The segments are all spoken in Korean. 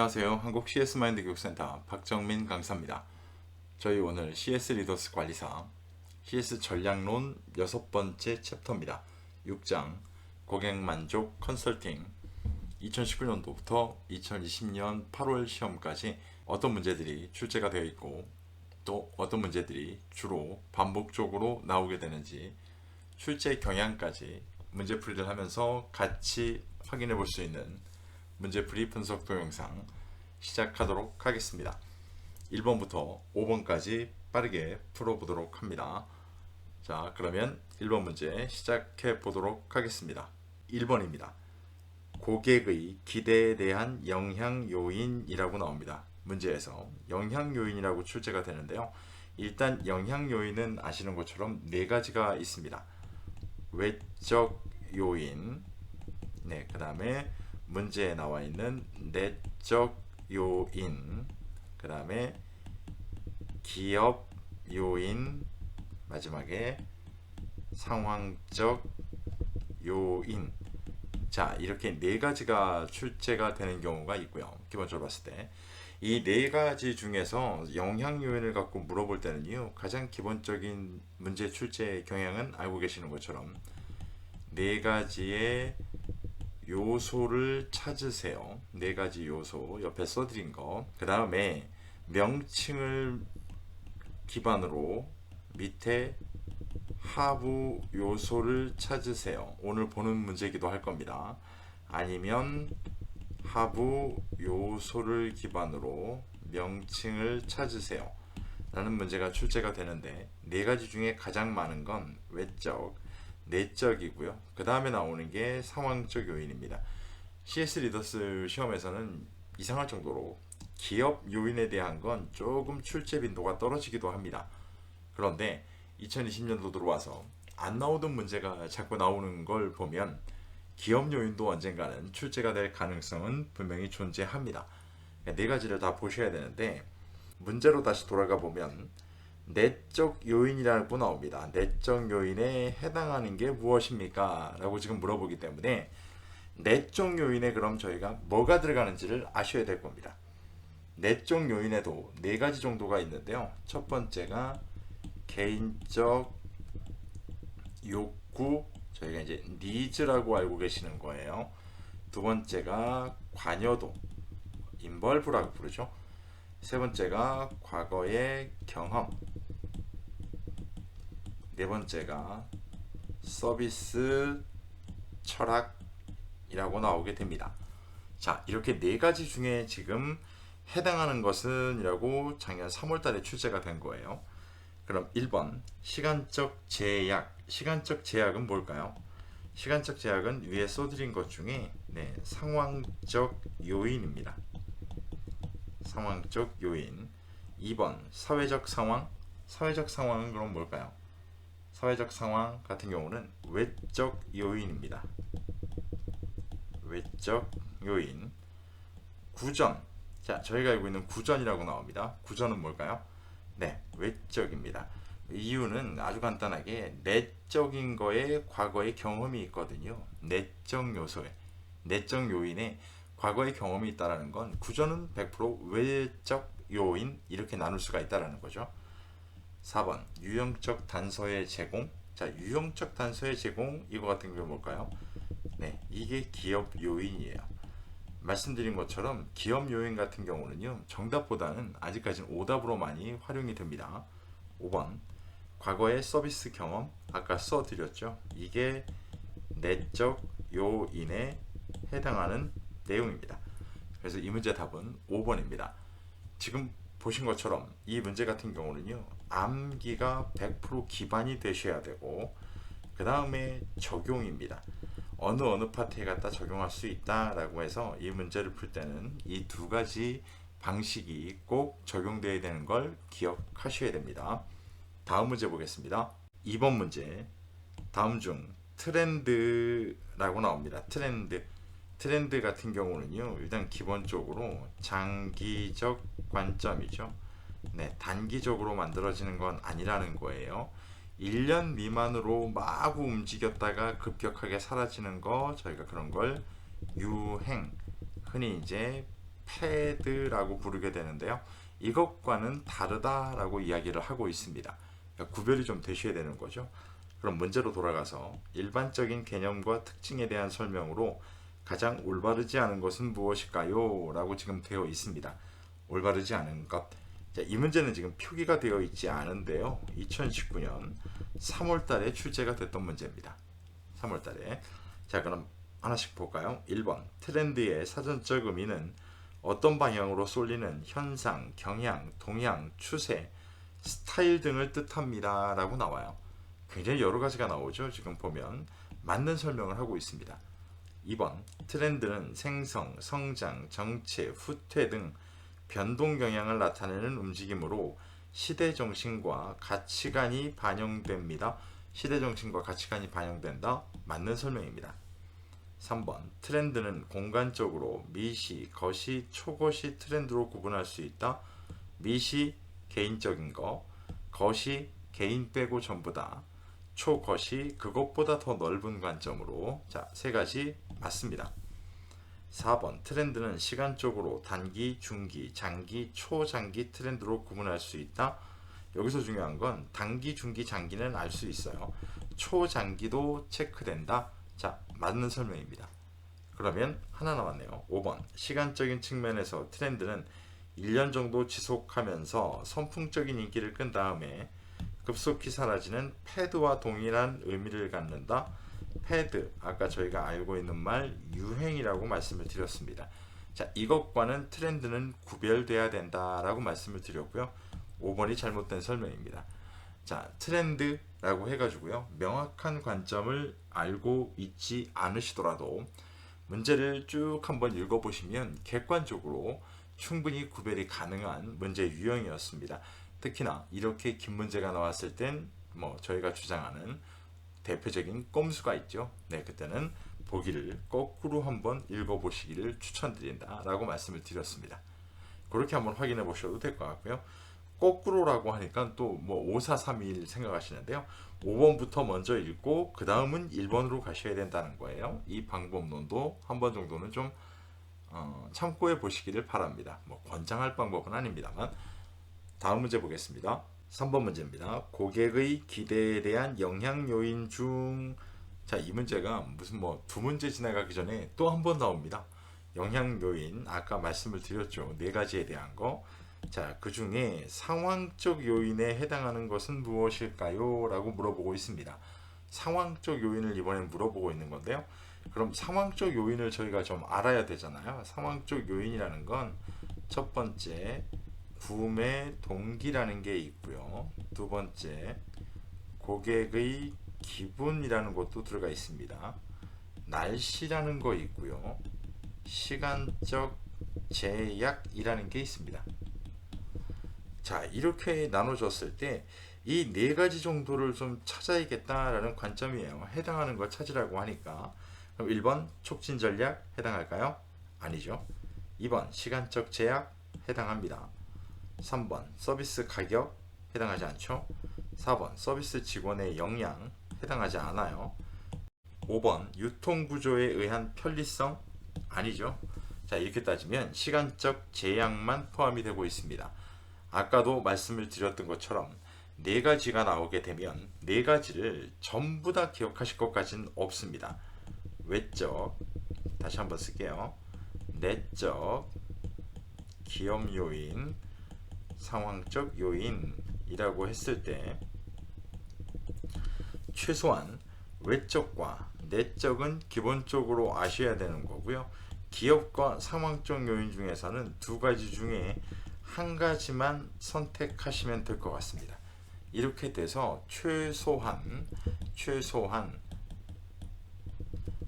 안녕하세요. 한국 CS 마인드 교육센터 박정민 강사입니다. 저희 오늘 CS 리더스 관리사 CS 전략론 6번째 챕터입니다. 6장 고객 만족 컨설팅 2019년도부터 2020년 8월 시험까지 어떤 문제들이 출제가 되어 있고 또 어떤 문제들이 주로 반복적으로 나오게 되는지 출제 경향까지 문제풀이를 하면서 같이 확인해 볼 수 있는 문제풀이 분석 동영상 시작하도록 하겠습니다. 1번부터 5번까지 빠르게 풀어보도록 합니다. 자, 그러면 1번 문제 시작해 보도록 하겠습니다. 1번입니다. 고객의 기대에 대한 영향 요인이라고 나옵니다. 문제에서 영향 요인이라고 출제가 되는데요. 일단 영향 요인은 아시는 것처럼 네 가지가 있습니다. 외적 요인, 그 다음에 문제에 나와 있는 내적 요인, 그 다음에 기업 요인, 마지막에 상황적 요인. 자, 이렇게 네 가지가 출제가 되는 경우가 있고요. 기본적으로 봤을 때 이 네 가지 중에서 영향 요인을 갖고 물어볼 때는요, 가장 기본적인 문제 출제 경향은 알고 계시는 것처럼 네 가지의 요소를 찾으세요. 네 가지 요소 옆에 써드린 거. 그 다음에 명칭을 기반으로 밑에 하부 요소를 찾으세요. 오늘 보는 문제이기도 할 겁니다. 아니면 하부 요소를 기반으로 명칭을 찾으세요. 라는 문제가 출제가 되는데 네 가지 중에 가장 많은 건 외적, 내적이고요. 그 다음에 나오는 게 상황적 요인입니다. CS 리더스 시험에서는 이상할 정도로 기업 요인에 대한 건 조금 출제 빈도가 떨어지기도 합니다. 그런데 2020년도 들어와서 안 나오던 문제가 자꾸 나오는 걸 보면 기업 요인도 언젠가는 출제가 될 가능성은 분명히 존재합니다. 네 가지를 다 보셔야 되는데 문제로 다시 돌아가 보면 내적 요인이라고 나옵니다. 내적 요인에 해당하는 게 무엇입니까? 라고 지금 물어보기 때문에 내적 요인에 그럼 저희가 뭐가 들어가는지를 아셔야 될 겁니다. 내적 요인에도 네 가지 정도가 있는데요. 첫 번째가 개인적 욕구, 저희가 이제 니즈라고 알고 계시는 거예요. 두 번째가 관여도, 인벌브라고 부르죠. 세 번째가 과거의 경험, 네 번째가 서비스 철학이라고 나오게 됩니다. 자, 이렇게 네 가지 중에 지금 해당하는 것은 이라고 작년 3월 달에 출제가 된 거예요. 그럼 1번 시간적 제약. 시간적 제약은 뭘까요? 시간적 제약은 위에 써드린 것 중에 상황적 요인입니다. 상황적 요인. 2번 사회적 상황. 사회적 상황은 그럼 뭘까요? 사회적 상황 같은 경우는 외적 요인입니다. 외적 요인. 구전. 자, 저희가 알고 있는 구전이라고 나옵니다. 구전은 뭘까요? 외적입니다. 이유는 아주 간단하게 내적인 거에 과거의 경험이 있거든요. 내적 요소에, 내적 요인에 과거의 경험이 있다는 건 구전은 100% 외적 요인 이렇게 나눌 수가 있다는 거죠. 4번 유형적 단서의 제공. 자, 유형적 단서의 제공, 이거 같은 경우 뭘까요? 이게 기업 요인이에요. 말씀드린 것처럼 기업 요인 같은 경우는요, 정답보다는 아직까지는 오답으로 많이 활용이 됩니다. 5번 과거의 서비스 경험, 아까 써드렸죠. 이게 내적 요인에 해당하는 내용입니다. 그래서 이 문제 답은 5번입니다. 지금 보신 것처럼 이 문제 같은 경우는요, 암기가 100% 기반이 되셔야 되고, 그 다음에 적용입니다. 어느 파트에 갖다 적용할 수 있다라고 해서 이 문제를 풀 때는 이 두 가지 방식이 꼭 적용되어야 되는 걸 기억하셔야 됩니다. 다음 문제 보겠습니다. 2번 문제. 다음 중 트렌드라고 나옵니다. 트렌드 같은 경우는요, 일단 기본적으로 장기적 관점이죠. 단기적으로 만들어지는 건 아니라는 거예요. 1년 미만으로 마구 움직였다가 급격하게 사라지는 거, 저희가 그런 걸 유행, 흔히 이제 패드라고 부르게 되는데요. 이것과는 다르다라고 이야기를 하고 있습니다. 그러니까 구별이 좀 되셔야 되는 거죠. 그럼 문제로 돌아가서 일반적인 개념과 특징에 대한 설명으로 가장 올바르지 않은 것은 무엇일까요? 라고 지금 되어 있습니다. 올바르지 않은 것. 자, 이 문제는 지금 표기가 되어 있지 않은데요. 2019년 3월 달에 출제가 됐던 문제입니다. 3월 달에. 자, 그럼 하나씩 볼까요? 1번. 트렌드의 사전적 의미는 어떤 방향으로 쏠리는 현상, 경향, 동향, 추세, 스타일 등을 뜻합니다. 라고 나와요. 굉장히 여러 가지가 나오죠. 지금 보면 맞는 설명을 하고 있습니다. 2번. 트렌드는 생성, 성장, 정체, 후퇴 등 변동 경향을 나타내는 움직임으로 시대 정신과 가치관이 반영됩니다. 시대 정신과 가치관이 반영된다. 맞는 설명입니다. 3번. 트렌드는 공간적으로 미시, 거시, 초거시 트렌드로 구분할 수 있다. 미시 개인적인 거, 거시 개인 빼고 전부다. 초거시 그것보다 더 넓은 관점으로. 자, 세 가지 맞습니다. 4번. 트렌드는 시간적으로 단기, 중기, 장기, 초장기 트렌드로 구분할 수 있다. 여기서 중요한 건 단기, 중기, 장기는 알 수 있어요. 초장기도 체크된다. 자, 맞는 설명입니다. 그러면 하나 남았네요. 5번. 시간적인 측면에서 트렌드는 1년 정도 지속하면서 선풍적인 인기를 끈 다음에 급속히 사라지는 패드와 동일한 의미를 갖는다. 패드, 아까 저희가 알고 있는 말 유행이라고 말씀을 드렸습니다. 자, 이것과는 트렌드는 구별돼야 된다라고 말씀을 드렸고요. 5번이 잘못된 설명입니다. 자, 트렌드라고 해가지고요, 명확한 관점을 알고 있지 않으시더라도 문제를 쭉 한번 읽어보시면 객관적으로 충분히 구별이 가능한 문제 유형이었습니다. 특히나 이렇게 긴 문제가 나왔을 땐 저희가 주장하는 대표적인 꼼수가 있죠. 네, 그때는 보기를 거꾸로 한번 읽어보시기를 추천드린다라고 말씀을 드렸습니다. 그렇게 한번 확인해 보셔도 될 것 같고요. 거꾸로라고 하니까 또 5, 4, 3, 2, 1 생각하시는데요. 5번부터 먼저 읽고 그 다음은 1번으로 가셔야 된다는 거예요. 이 방법론도 한 번 정도는 좀 참고해 보시기를 바랍니다. 권장할 방법은 아닙니다만. 다음 문제 보겠습니다. 3번 문제입니다. 고객의 기대에 대한 영향 요인 중. 자, 이 문제가 무슨 두 문제 지나가기 전에 또 한 번 나옵니다. 영향 요인, 아까 말씀을 드렸죠. 네 가지에 대한 거. 자, 그 중에 상황적 요인에 해당하는 것은 무엇일까요? 라고 물어보고 있습니다. 상황적 요인을 이번엔 물어보고 있는 건데요. 그럼 상황적 요인을 저희가 좀 알아야 되잖아요. 상황적 요인이라는 건 첫 번째, 구매 동기라는 게 있고요. 두 번째, 고객의 기분이라는 것도 들어가 있습니다. 날씨라는 거 있고요. 시간적 제약이라는 게 있습니다. 자, 이렇게 나눠졌을 때 이 네 가지 정도를 좀 찾아야겠다라는 관점이에요. 해당하는 걸 찾으라고 하니까. 그럼 1번 촉진 전략 해당할까요? 아니죠. 2번 시간적 제약 해당합니다. 3번 서비스 가격 해당하지 않죠. 4번 서비스 직원의 역량 해당하지 않아요. 5번 유통구조에 의한 편리성 아니죠. 자, 이렇게 따지면 시간적 제약만 포함이 되고 있습니다. 아까도 말씀을 드렸던 것처럼 네 가지가 나오게 되면 네 가지를 전부 다 기억하실 것까지는 없습니다. 외적, 다시 한번 쓸게요. 내적, 기업 요인, 상황적 요인이라고 했을 때 최소한 외적과 내적은 기본적으로 아셔야 되는 거고요. 기업과 상황적 요인 중에서는 두 가지 중에 한 가지만 선택하시면 될 것 같습니다. 이렇게 돼서 최소한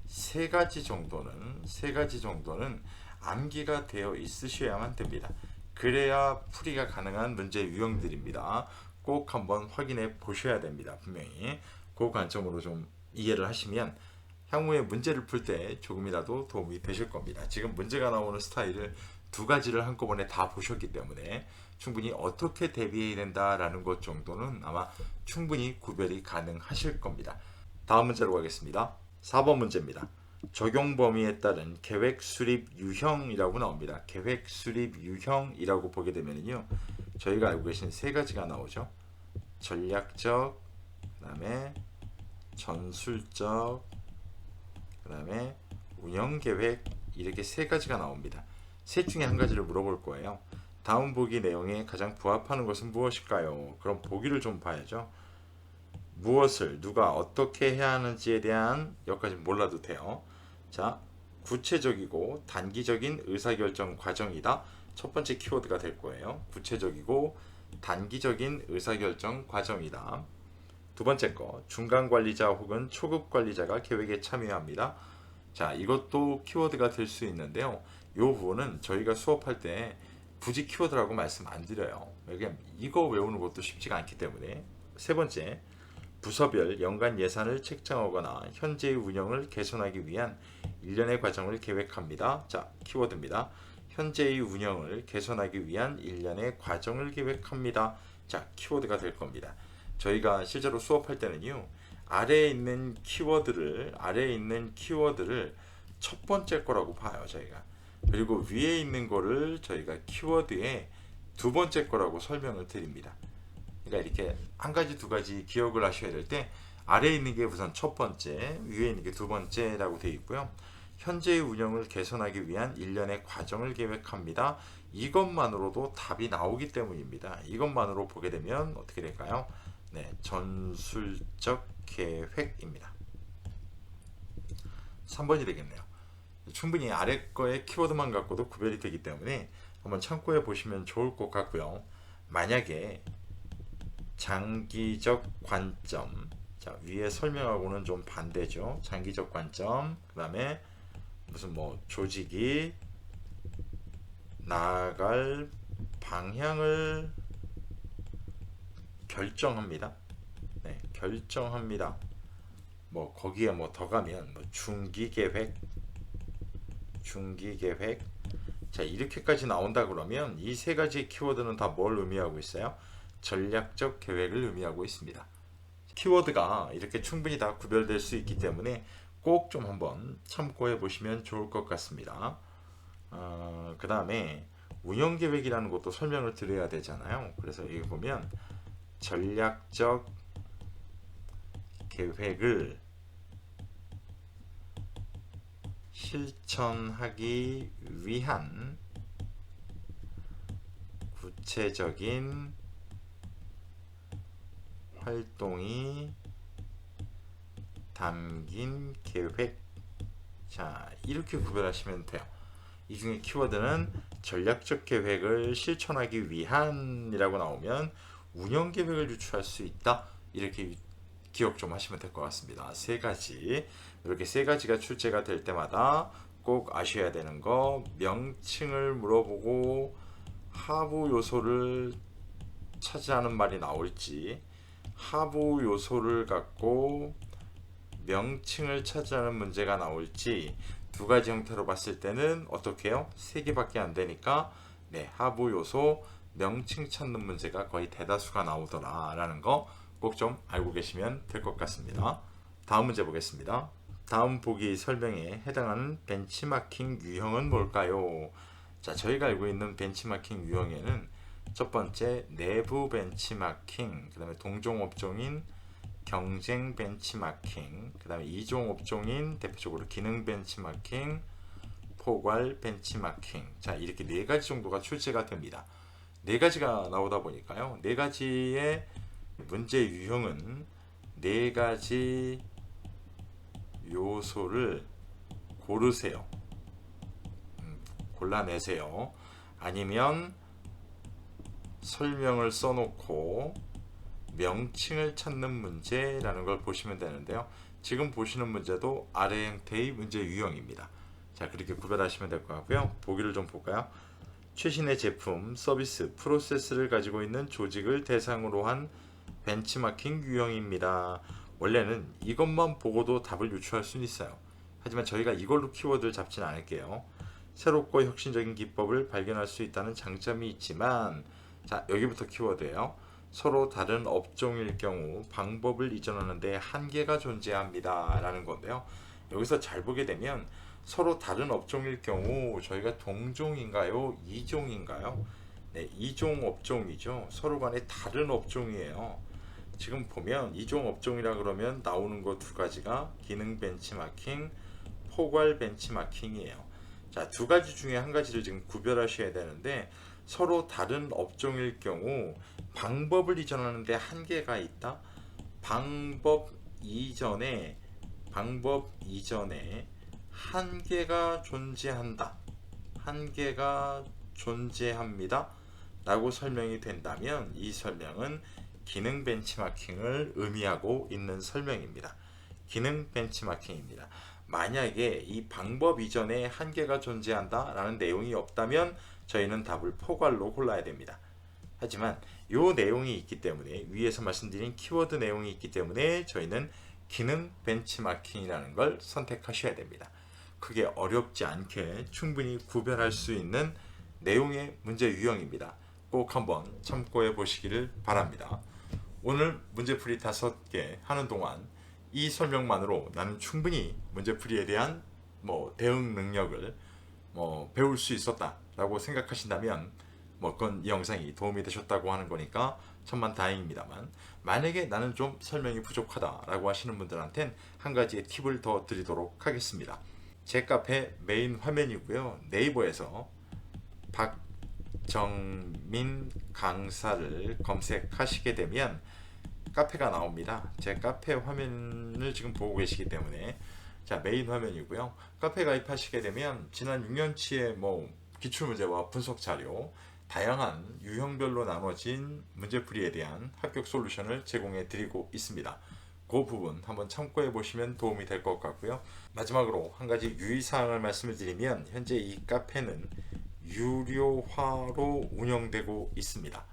세 가지 정도는 암기가 되어 있으셔야만 됩니다. 그래야 풀이가 가능한 문제 유형들입니다. 꼭 한번 확인해 보셔야 됩니다. 분명히 그 관점으로 좀 이해를 하시면 향후에 문제를 풀 때 조금이라도 도움이 되실 겁니다. 지금 문제가 나오는 스타일을 두 가지를 한꺼번에 다 보셨기 때문에 충분히 어떻게 대비해야 된다라는 것 정도는 아마 충분히 구별이 가능하실 겁니다. 다음 문제로 가겠습니다. 4번 문제입니다. 적용 범위에 따른 계획 수립 유형이라고 나옵니다. 계획 수립 유형이라고 보게 되면요, 저희가 알고 계신 세 가지가 나오죠. 전략적, 그다음에 전술적, 그다음에 운영 계획, 이렇게 세 가지가 나옵니다. 셋 중에 한 가지를 물어볼 거예요. 다음 보기 내용에 가장 부합하는 것은 무엇일까요? 그럼 보기를 좀 봐야죠. 무엇을 누가 어떻게 해야 하는지에 대한 여기까지 몰라도 돼요. 자, 구체적이고 단기적인 의사결정 과정이다. 첫 번째 키워드가 될 거예요. 구체적이고 단기적인 의사결정 과정이다. 두 번째 거, 중간 관리자 혹은 초급 관리자가 계획에 참여합니다. 자, 이것도 키워드가 될 수 있는데요. 이 부분은 저희가 수업할 때 굳이 키워드라고 말씀 안 드려요. 왜냐면 이거 외우는 것도 쉽지가 않기 때문에. 세 번째, 부서별 연간 예산을 책정하거나 현재의 운영을 개선하기 위한 일련의 과정을 계획합니다. 자, 키워드입니다. 현재의 운영을 개선하기 위한 일련의 과정을 계획합니다. 자, 키워드가 될 겁니다. 저희가 실제로 수업할 때는요, 아래에 있는 키워드를 첫 번째 거라고 봐요, 저희가. 그리고 위에 있는 거를 저희가 키워드에 두 번째 거라고 설명을 드립니다. 그러니까 이렇게 한 가지 두 가지 기억을 하셔야 될 때, 아래에 있는 게 우선 첫 번째, 위에 있는 게 두 번째라고 되어 있고요. 현재의 운영을 개선하기 위한 일련의 과정을 계획합니다. 이것만으로도 답이 나오기 때문입니다. 이것만으로 보게 되면 어떻게 될까요? 네, 전술적 계획입니다. 3번이 되겠네요. 충분히 아래 거의 키워드만 갖고도 구별이 되기 때문에 한번 참고해 보시면 좋을 것 같고요. 만약에 장기적 관점, 자, 위에 설명하고는 좀 반대죠. 장기적 관점, 그 다음에 무슨 뭐 조직이 나아갈 방향을 결정합니다. 네, 결정합니다. 뭐 거기에 뭐 더 가면 뭐 중기 계획, 자, 이렇게까지 나온다 그러면 이 세 가지 키워드는 다 뭘 의미하고 있어요? 전략적 계획을 의미하고 있습니다. 키워드가 이렇게 충분히 다 구별될 수 있기 때문에 꼭 좀 한번 참고해 보시면 좋을 것 같습니다. 그 다음에 운영계획이라는 것도 설명을 드려야 되잖아요. 그래서 여기 보면 전략적 계획을 실천하기 위한 구체적인 활동이 담긴 계획. 자, 이렇게 구별하시면 돼요. 이 중에 키워드는 전략적 계획을 실천하기 위한이라고 나오면 운영 계획을 유추할 수 있다. 이렇게 기억 좀 하시면 될 것 같습니다. 세 가지. 이렇게 세 가지가 출제가 될 때마다 꼭 아셔야 되는 거, 명칭을 물어보고 하부 요소를 차지하는 말이 나올지, 하부 요소를 갖고 명칭을 차지하는 문제가 나올지, 두 가지 형태로 봤을 때는 어떻게 해요? 세 개밖에 안 되니까, 네, 하부 요소 명칭 찾는 문제가 거의 대다수가 나오더라 라는 거 꼭 좀 알고 계시면 될 것 같습니다. 다음 문제 보겠습니다. 다음 보기 설명에 해당하는 벤치마킹 유형은 뭘까요? 자, 저희가 알고 있는 벤치마킹 유형에는 첫 번째 내부 벤치마킹, 그 다음에 동종 업종인 경쟁 벤치마킹, 그 다음에 이종 업종인 대표적으로 기능 벤치마킹, 포괄 벤치마킹. 자, 이렇게 네 가지 정도가 출제가 됩니다. 네 가지가 나오다 보니까요, 네 가지의 문제 유형은 네 가지 요소를 고르세요. 골라내세요. 아니면 설명을 써놓고 명칭을 찾는 문제라는 걸 보시면 되는데요. 지금 보시는 문제도 아래 형태의 문제 유형입니다. 자, 그렇게 구별하시면 될 것 같고요. 보기를 좀 볼까요? 최신의 제품, 서비스, 프로세스를 가지고 있는 조직을 대상으로 한 벤치마킹 유형입니다. 원래는 이것만 보고도 답을 유추할 수는 있어요. 하지만 저희가 이걸로 키워드를 잡지는 않을게요. 새롭고 혁신적인 기법을 발견할 수 있다는 장점이 있지만, 자, 여기부터 키워드예요. 서로 다른 업종일 경우 방법을 이전하는 데 한계가 존재합니다 라는 건데요. 여기서 잘 보게 되면 서로 다른 업종일 경우 저희가 동종인가요? 이종인가요? 네, 이종 업종이죠. 서로 간에 다른 업종이에요. 지금 보면 이종 업종이라 그러면 나오는 거 두 가지가 기능 벤치마킹, 포괄 벤치마킹이에요. 자, 두 가지 중에 한 가지를 지금 구별하셔야 되는데 서로 다른 업종일 경우 방법을 이전하는데 한계가 있다. 방법 이전에 한계가 존재한다. 한계가 존재합니다. 라고 설명이 된다면 이 설명은 기능 벤치마킹을 의미하고 있는 설명입니다. 기능 벤치마킹입니다. 만약에 이 방법 이전에 한계가 존재한다 라는 내용이 없다면 저희는 답을 포괄로 골라야 됩니다. 하지만 이 내용이 있기 때문에 위에서 말씀드린 키워드 내용이 있기 때문에 저희는 기능 벤치마킹이라는 걸 선택하셔야 됩니다. 크게 어렵지 않게 충분히 구별할 수 있는 내용의 문제 유형입니다. 꼭 한번 참고해 보시기를 바랍니다. 오늘 문제풀이 5개 하는 동안 이 설명만으로 나는 충분히 문제풀이에 대한 대응 능력을 배울 수 있었다라고 생각하신다면 그건 이 영상이 도움이 되셨다고 하는 거니까 천만 다행입니다만, 만약에 나는 좀 설명이 부족하다라고 하시는 분들한텐 한 가지의 팁을 더 드리도록 하겠습니다. 제 카페 메인 화면이고요. 네이버에서 박정민 강사를 검색하시게 되면 카페가 나옵니다. 제 카페 화면을 지금 보고 계시기 때문에 자, 메인 화면이고요. 카페 가입하시게 되면 지난 6년치의 기출문제와 분석 자료, 다양한 유형별로 나눠진 문제풀이에 대한 합격 솔루션을 제공해 드리고 있습니다. 그 부분 한번 참고해 보시면 도움이 될 것 같고요. 마지막으로 한 가지 유의사항을 말씀을 드리면 현재 이 카페는 유료화로 운영되고 있습니다.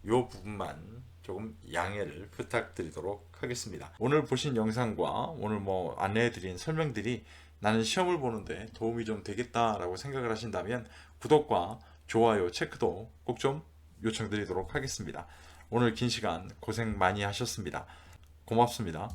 이 부분만 조금 양해를 부탁드리도록 하겠습니다. 오늘 보신 영상과 오늘 안내해드린 설명들이 나는 시험을 보는데 도움이 좀 되겠다라고 생각을 하신다면 구독과 좋아요, 체크도 꼭 좀 요청드리도록 하겠습니다. 오늘 긴 시간 고생 많이 하셨습니다. 고맙습니다.